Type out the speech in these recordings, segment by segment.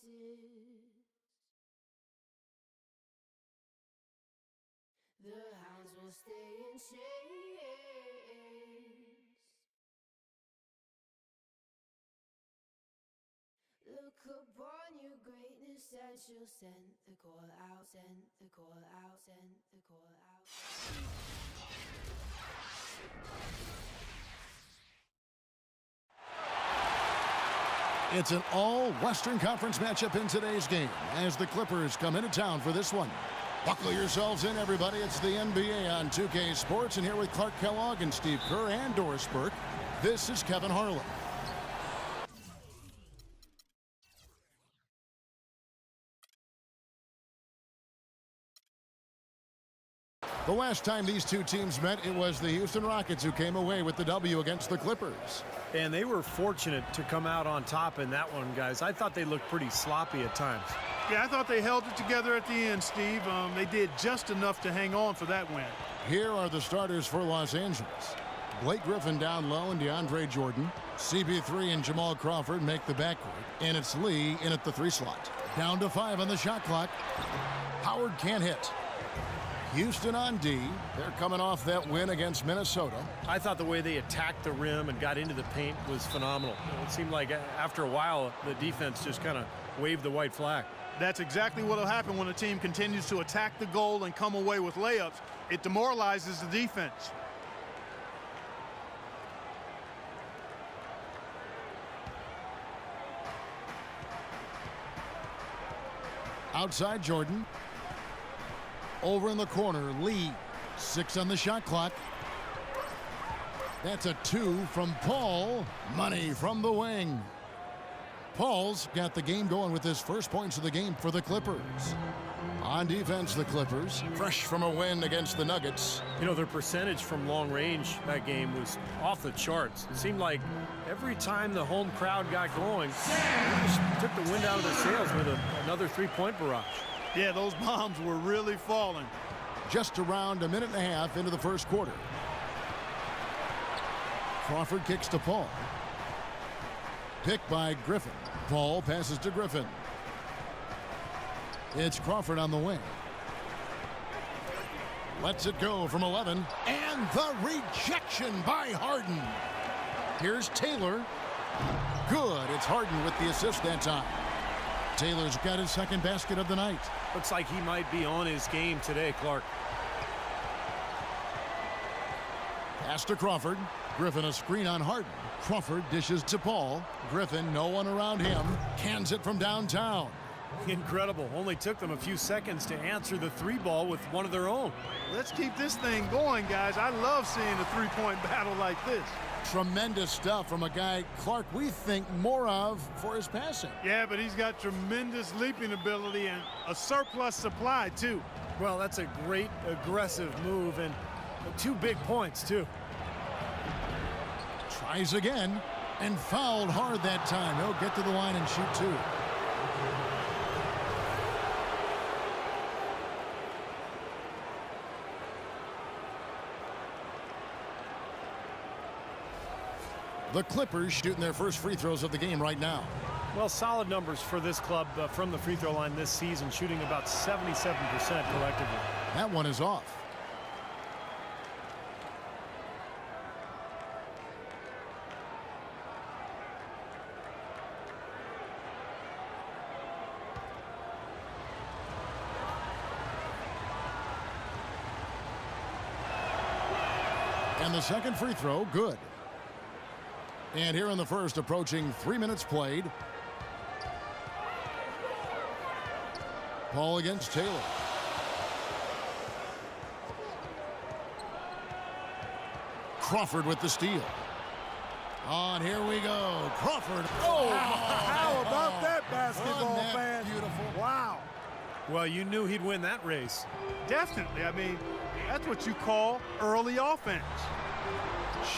pieces. The hounds will stay in chains. Look upon your greatness as you'll send the call out, send the call out, send the call out. It's an all-Western Conference matchup in today's game as the Clippers come into town for this one. Buckle yourselves in, everybody. It's the NBA on 2K Sports, and here with Clark Kellogg and Steve Kerr and Doris Burke, this is Kevin Harlan. The last time these two teams met, it was the Houston Rockets who came away with the W against the Clippers. And they were fortunate to come out on top in that one, guys. I thought they looked pretty sloppy at times. Yeah, I thought they held it together at the end, Steve. They did just enough to hang on for that win. Here are the starters for Los Angeles. Blake Griffin down low and DeAndre Jordan. CP3 and Jamal Crawford make the backcourt. And it's Lee in at the 3 slot. Down to 5 on the shot clock. Howard can't hit. Houston on D. They're coming off that win against Minnesota. I thought the way they attacked the rim and got into the paint was phenomenal. It seemed like after a while, the defense just kind of waved the white flag. That's exactly what will happen when a team continues to attack the goal and come away with layups. It demoralizes the defense. Outside Jordan. Over in the corner, Lee. 6 on the shot clock. That's a 2 from Paul. Money from the wing. Paul's got the game going with his first points of the game for the Clippers. On defense, the Clippers, fresh from a win against the Nuggets. You know, their percentage from long range that game was off the charts. It seemed like every time the home crowd got going, they just took the wind out of their sails with another three-point barrage. Yeah, those bombs were really falling. Just around a minute and a half into the first quarter. Crawford kicks to Paul. Picked by Griffin. Paul passes to Griffin. It's Crawford on the wing. Lets it go from 11. And the rejection by Harden. Here's Taylor. Good. It's Harden with the assist that time. Taylor's got his second basket of the night. Looks like he might be on his game today, Clark. Pass to Crawford. Griffin a screen on Harden. Crawford dishes to Paul. Griffin, no one around him. Cans it from downtown. Incredible. Only took them a few seconds to answer the 3-ball with one of their own. Let's keep this thing going, guys. I love seeing a three-point battle like this. Tremendous stuff from a guy, Clark, we think more of for his passing. Yeah, but he's got tremendous leaping ability and a surplus supply, too. Well, that's a great aggressive move and 2 big points, too. Tries again and fouled hard that time. He'll get to the line and shoot 2. The Clippers shooting their first free throws of the game right now. Well, solid numbers for this club from the free throw line this season, shooting about 77% collectively. That one is off. And the second free throw, good. And here in the first, approaching 3 minutes played. Paul against Taylor. Crawford with the steal. On, here we go. Crawford. Oh, how about that basketball, fan? Beautiful. Wow. Well, you knew he'd win that race. Definitely. I mean, that's what you call early offense.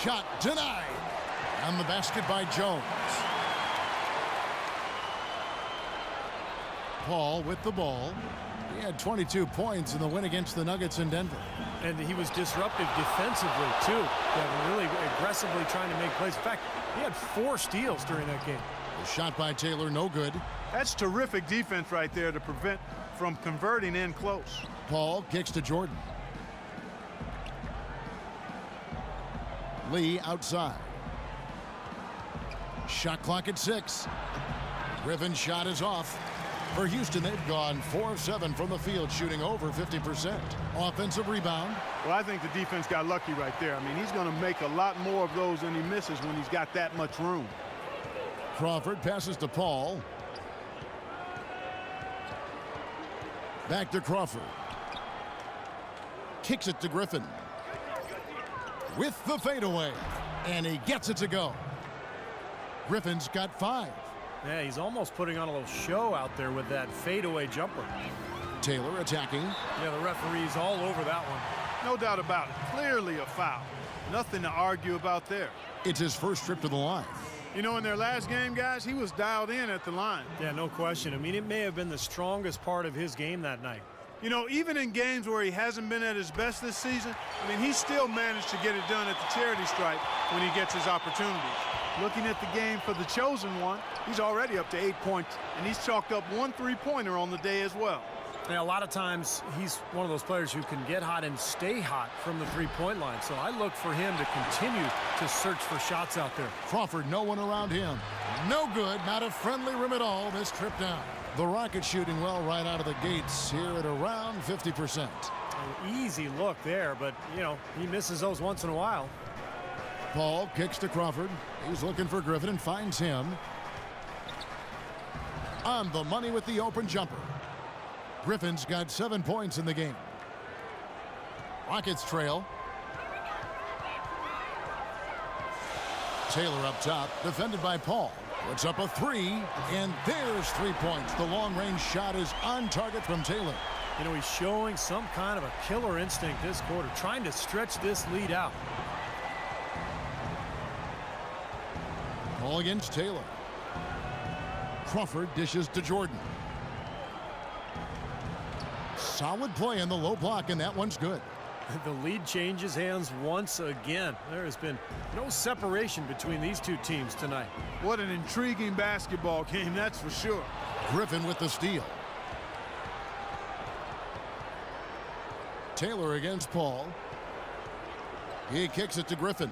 Shot denied. On the basket by Jones. Paul with the ball. He had 22 points in the win against the Nuggets in Denver. And he was disruptive defensively, too. Yeah, really aggressively trying to make plays. In fact, he had 4 steals during that game. The shot by Taylor, no good. That's terrific defense right there to prevent from converting in close. Paul kicks to Jordan. Lee outside. Shot clock at 6. Griffin's shot is off. For Houston, they've gone 4 of 7 from the field, shooting over 50%. Offensive rebound. Well, I think the defense got lucky right there. I mean, he's going to make a lot more of those than he misses when he's got that much room. Crawford passes to Paul. Back to Crawford. Kicks it to Griffin. With the fadeaway. And he gets it to go. Griffin's got 5. Yeah, he's almost putting on a little show out there with that fadeaway jumper. Taylor attacking. Yeah, the referee's all over that one. No doubt about it. Clearly a foul. Nothing to argue about there. It's his first trip to the line. You know, in their last game, guys, he was dialed in at the line. Yeah, no question. I mean, it may have been the strongest part of his game that night. You know, even in games where he hasn't been at his best this season, I mean, he still managed to get it done at the charity stripe when he gets his opportunities. Looking at the game for the chosen one, he's already up to 8 points, and he's chalked up 1 3-pointer on the day as well. Yeah, a lot of times he's one of those players who can get hot and stay hot from the three-point line. So I look for him to continue to search for shots out there. Crawford, no one around him. No good, not a friendly rim at all this trip down. The Rockets shooting well right out of the gates here at around 50%. An easy look there, but, you know, he misses those once in a while. Paul kicks to Crawford. He's looking for Griffin and finds him. On the money with the open jumper. Griffin's got 7 points in the game. Rockets trail. Taylor up top, defended by Paul. Puts up a 3, and there's 3 points. The long-range shot is on target from Taylor. You know, he's showing some kind of a killer instinct this quarter, trying to stretch this lead out. Paul against Taylor. Crawford dishes to Jordan. Solid play in the low block, and that one's good. The lead changes hands once again. There has been no separation between these two teams tonight. What an intriguing basketball game, that's for sure. Griffin with the steal. Taylor against Paul. He kicks it to Griffin.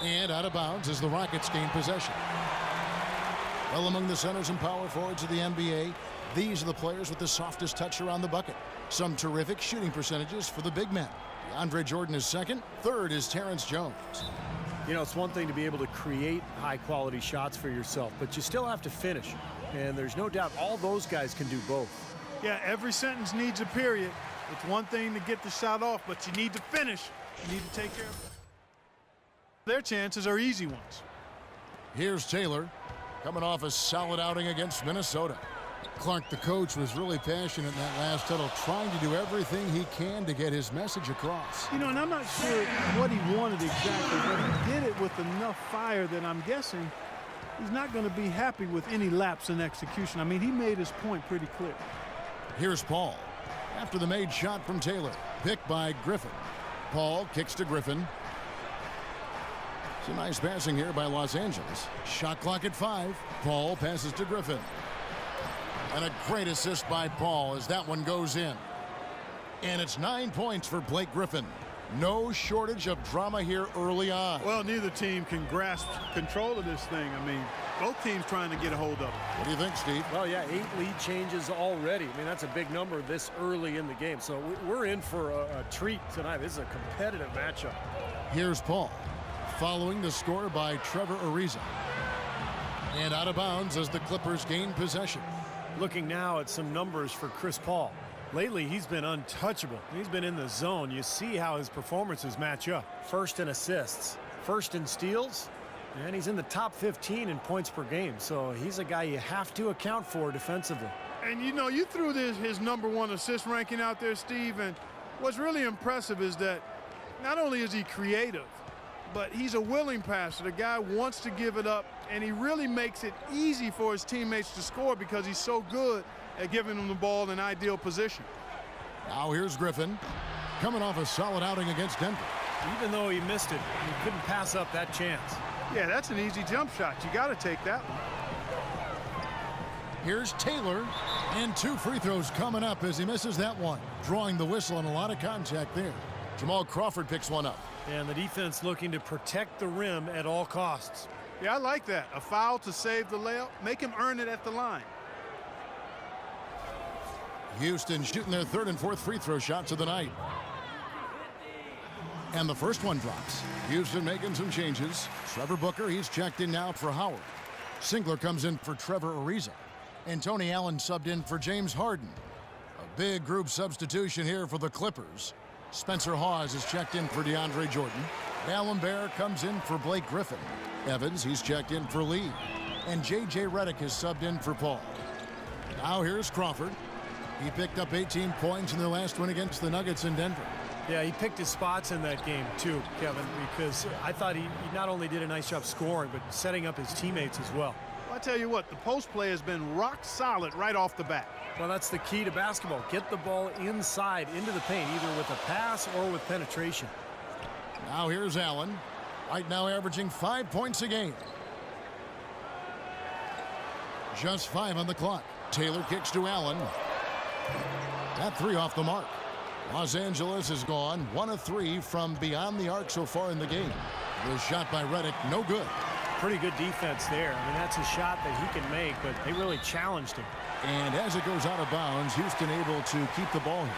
And out of bounds as the Rockets gain possession. Well, among the centers and power forwards of the NBA, these are the players with the softest touch around the bucket. Some terrific shooting percentages for the big men. DeAndre Jordan is second. Third is Terrence Jones. You know, it's one thing to be able to create high-quality shots for yourself, but you still have to finish. And there's no doubt all those guys can do both. Yeah, every sentence needs a period. It's one thing to get the shot off, but you need to finish. You need to take care of it. Their chances are easy ones. Here's Taylor, coming off a solid outing against Minnesota. Clark, the coach, was really passionate in that last huddle, trying to do everything he can to get his message across. You know, and I'm not sure what he wanted exactly, but he did it with enough fire that I'm guessing he's not going to be happy with any lapse in execution. I mean, he made his point pretty clear. Here's Paul. After the made shot from Taylor, picked by Griffin. Paul kicks to Griffin. Some nice passing here by Los Angeles. Shot clock at 5. Paul passes to Griffin. And a great assist by Paul as that one goes in. And it's 9 points for Blake Griffin. No shortage of drama here early on. Well, neither team can grasp control of this thing. I mean, both teams trying to get a hold of it. What do you think, Steve? Well, yeah, 8 lead changes already. I mean, that's a big number this early in the game. So we're in for a treat tonight. This is a competitive matchup. Here's Paul, following the score by Trevor Ariza. And out of bounds as the Clippers gain possession. Looking now at some numbers for Chris Paul. Lately, he's been untouchable. He's been in the zone. You see how his performances match up. First in assists, first in steals, and he's in the top 15 in points per game. So he's a guy you have to account for defensively. And, you know, you threw his #1 assist ranking out there, Steve, and what's really impressive is that not only is he creative, but he's a willing passer. The guy wants to give it up, and he really makes it easy for his teammates to score because he's so good at giving them the ball in ideal position. Now here's Griffin, coming off a solid outing against Denver. Even though he missed it, he couldn't pass up that chance. Yeah, that's an easy jump shot. You got to take that one. Here's Taylor, and 2 free throws coming up as he misses that one. Drawing the whistle on a lot of contact there. Jamal Crawford picks one up. And the defense looking to protect the rim at all costs. Yeah, I like that. A foul to save the layup. Make him earn it at the line. Houston shooting their 3rd and 4th free throw shots of the night. And the first one drops. Houston making some changes. Trevor Booker, he's checked in now for Howard. Singler comes in for Trevor Ariza. And Tony Allen subbed in for James Harden. A big group substitution here for the Clippers. Spencer Hawes is checked in for DeAndre Jordan. Allen Bear comes in for Blake Griffin. Evans, he's checked in for Lee. And J.J. Redick is subbed in for Paul. Now here's Crawford. He picked up 18 points in their last win against the Nuggets in Denver. Yeah, he picked his spots in that game too, Kevin, because I thought he not only did a nice job scoring, but setting up his teammates as well. Well, I tell you what, the post play has been rock solid right off the bat. Well, that's the key to basketball. Get the ball inside into the paint, either with a pass or with penetration. Now here's Allen. Right now averaging 5 points a game. Just 5 on the clock. Taylor kicks to Allen. That 3 off the mark. Los Angeles is gone 1 of 3 from beyond the arc so far in the game. The shot by Redick, no good. Pretty good defense there. I mean, that's a shot that he can make, but they really challenged him. And as it goes out of bounds, Houston able to keep the ball here.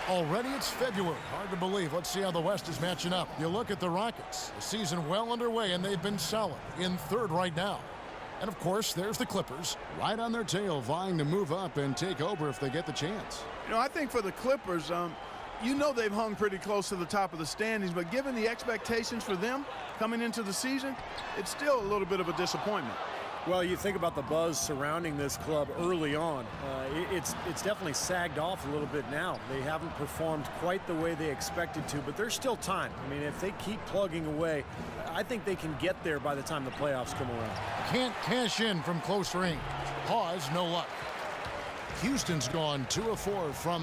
Already it's February. Hard to believe. Let's see how the West is matching up. You look at the Rockets. The season well underway, and they've been solid. In 3rd right now. And, of course, there's the Clippers. Right on their tail, vying to move up and take over if they get the chance. You know, I think for the Clippers, you know they've hung pretty close to the top of the standings, but given the expectations for them coming into the season, it's still a little bit of a disappointment. Well, you think about the buzz surrounding this club early on. It's definitely sagged off a little bit now. They haven't performed quite the way they expected to, but there's still time. I mean, if they keep plugging away, I think they can get there by the time the playoffs come around. Can't cash in from close range. Hawes, no luck. Houston's gone 2 of 4 from